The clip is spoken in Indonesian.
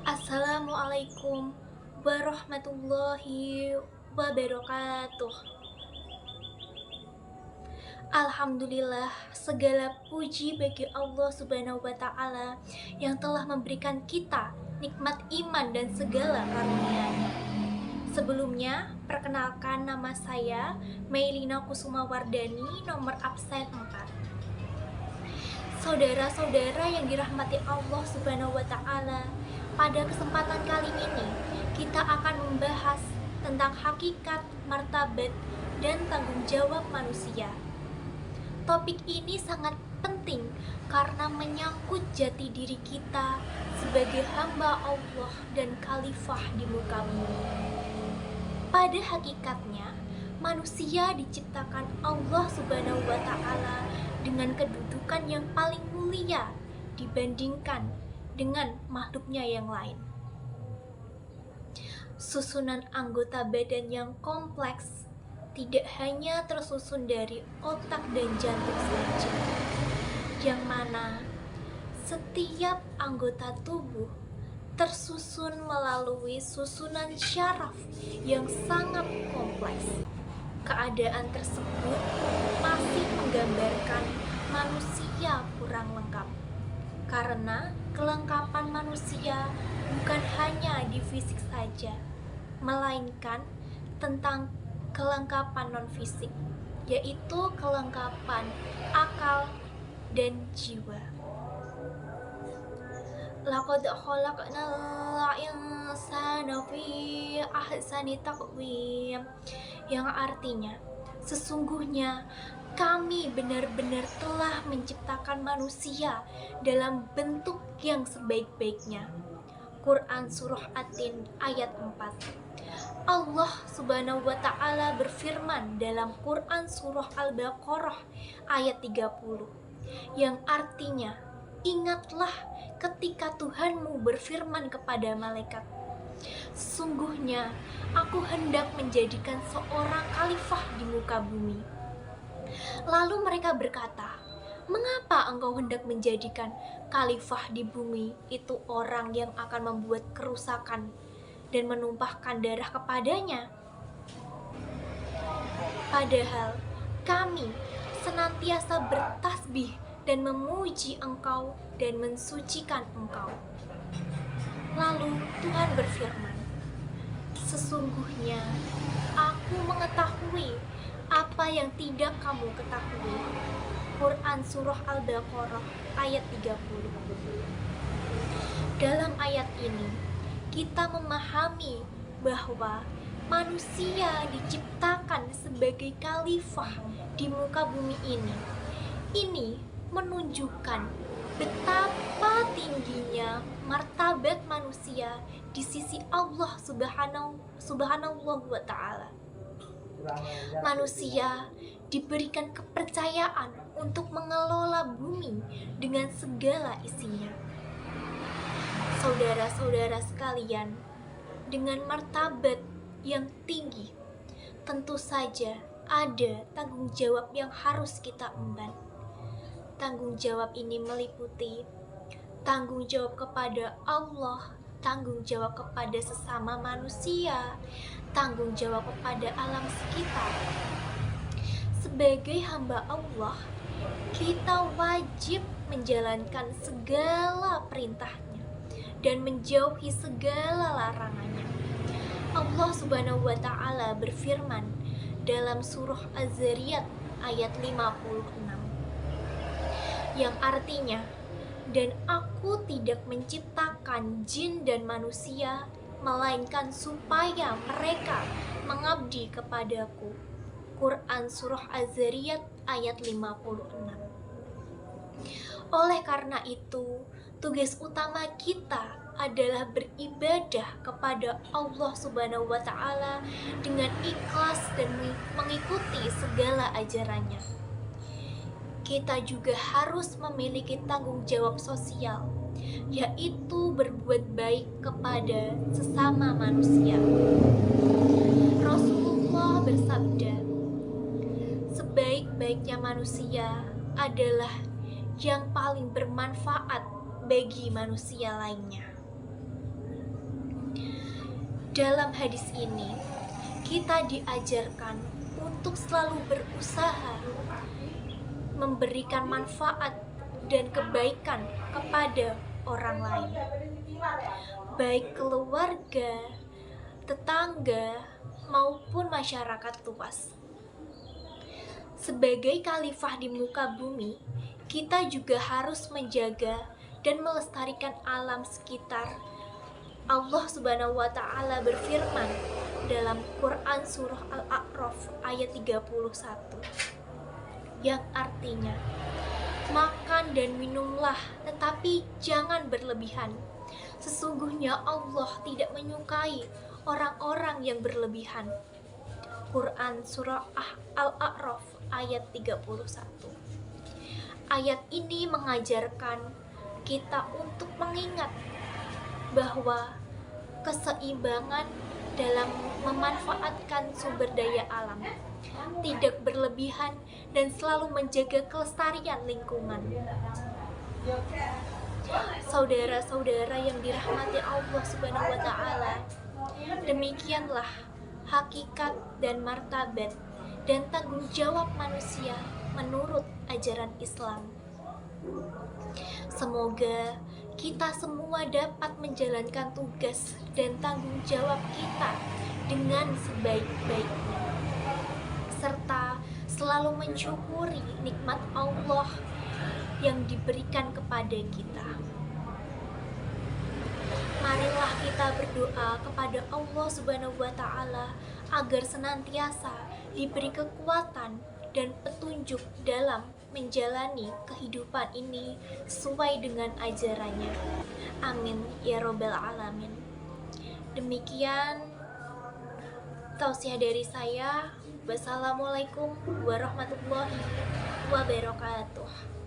Assalamualaikum warahmatullahi wabarakatuh. Alhamdulillah, segala puji bagi Allah Subhanahu wa Ta'ala yang telah memberikan kita nikmat iman dan segala karunia-Nya. Sebelumnya, perkenalkan nama saya Meilina Kusuma Wardani, nomor absen 4. Saudara-saudara yang dirahmati Allah Subhanahu wa Ta'ala, pada kesempatan kali ini kita akan membahas tentang hakikat, martabat, dan tanggung jawab manusia. Topik ini sangat penting karena menyangkut jati diri kita sebagai hamba Allah dan khalifah di muka bumi. Pada hakikatnya, manusia diciptakan Allah Subhanahu wa Ta'ala dengan kedudukan yang paling mulia dibandingkan dengan makhluknya yang lain. Susunan anggota badan yang kompleks tidak hanya tersusun dari otak dan jantung saja, yang mana setiap anggota tubuh tersusun melalui susunan syaraf yang sangat kompleks. Keadaan tersebut masih menggambarkan manusia kurang lengkap, karena kelengkapan manusia bukan hanya di fisik saja, melainkan tentang kelengkapan non-fisik, yaitu kelengkapan akal dan jiwa. Laqad khalaqnal insana fi ahsani taqwim, yang artinya sesungguhnya kami benar-benar telah menciptakan manusia dalam bentuk yang sebaik-baiknya. Quran Surah At-Tin ayat 4. Allah Subhanahu wa Ta'ala berfirman dalam Quran Surah Al-Baqarah ayat 30, yang artinya, ingatlah ketika Tuhanmu berfirman kepada malaikat, sesungguhnya aku hendak menjadikan seorang khalifah di muka bumi. Lalu mereka berkata, mengapa engkau hendak menjadikan khalifah di bumi itu orang yang akan membuat kerusakan dan menumpahkan darah kepadanya? Padahal kami senantiasa bertasbih dan memuji engkau dan mensucikan engkau. Lalu Tuhan berfirman, sesungguhnya aku mengetahui apa yang tidak kamu ketahui. Quran Surah Al-Baqarah ayat 30. Dalam ayat ini, kita memahami bahwa manusia diciptakan sebagai khalifah di muka bumi ini. Ini menunjukkan betapa tingginya martabat manusia di sisi Allah Subhanahu wa Ta'ala. Manusia diberikan kepercayaan untuk mengelola bumi dengan segala isinya. Saudara-saudara sekalian, dengan martabat yang tinggi, tentu saja ada tanggung jawab yang harus kita emban. Tanggung jawab ini meliputi tanggung jawab kepada Allah, tanggung jawab kepada sesama manusia, tanggung jawab kepada alam sekitar. Sebagai hamba Allah, kita wajib menjalankan segala perintahnya dan menjauhi segala larangannya. Allah Subhanahu wa Ta'ala berfirman dalam surah Az-Zariyat ayat 56, yang artinya, dan aku tidak menciptakan jin dan manusia melainkan supaya mereka mengabdi kepadaku. Quran Surah Az-Zariyat ayat 56. Oleh karena itu, tugas utama kita adalah beribadah kepada Allah Subhanahu wa Ta'ala dengan ikhlas dan mengikuti segala ajarannya. Kita juga harus memiliki tanggung jawab sosial, yaitu berbuat baik kepada sesama manusia. Rasulullah bersabda, sebaik-baiknya manusia adalah yang paling bermanfaat bagi manusia lainnya. Dalam hadis ini, kita diajarkan untuk selalu berusaha memberikan manfaat dan kebaikan kepada orang lain, baik keluarga, tetangga, maupun masyarakat luas. Sebagai khalifah di muka bumi, kita juga harus menjaga dan melestarikan alam sekitar. Allah Subhanahu wa Ta'ala berfirman dalam Quran Surah Al-A'raf ayat 31, yang artinya, makan dan minumlah, tetapi jangan berlebihan. Sesungguhnya Allah tidak menyukai orang-orang yang berlebihan. Quran Surah Al-A'raf ayat 31. Ayat ini mengajarkan kita untuk mengingat bahwa keseimbangan dalam memanfaatkan sumber daya alam, tidak berlebihan, dan selalu menjaga kelestarian lingkungan. Saudara-saudara yang dirahmati Allah Subhanahu wa Ta'ala, demikianlah hakikat dan martabat dan tanggung jawab manusia menurut ajaran Islam. Semoga kita semua dapat menjalankan tugas dan tanggung jawab kita dengan sebaik-baiknya, serta selalu mensyukuri nikmat Allah yang diberikan kepada kita. Marilah kita berdoa kepada Allah Subhanahu wa Ta'ala agar senantiasa diberi kekuatan dan petunjuk dalam menjalani kehidupan ini sesuai dengan ajarannya. Amin ya robbal alamin. Demikian tausiah dari saya. Wassalamualaikum warahmatullahi wabarakatuh.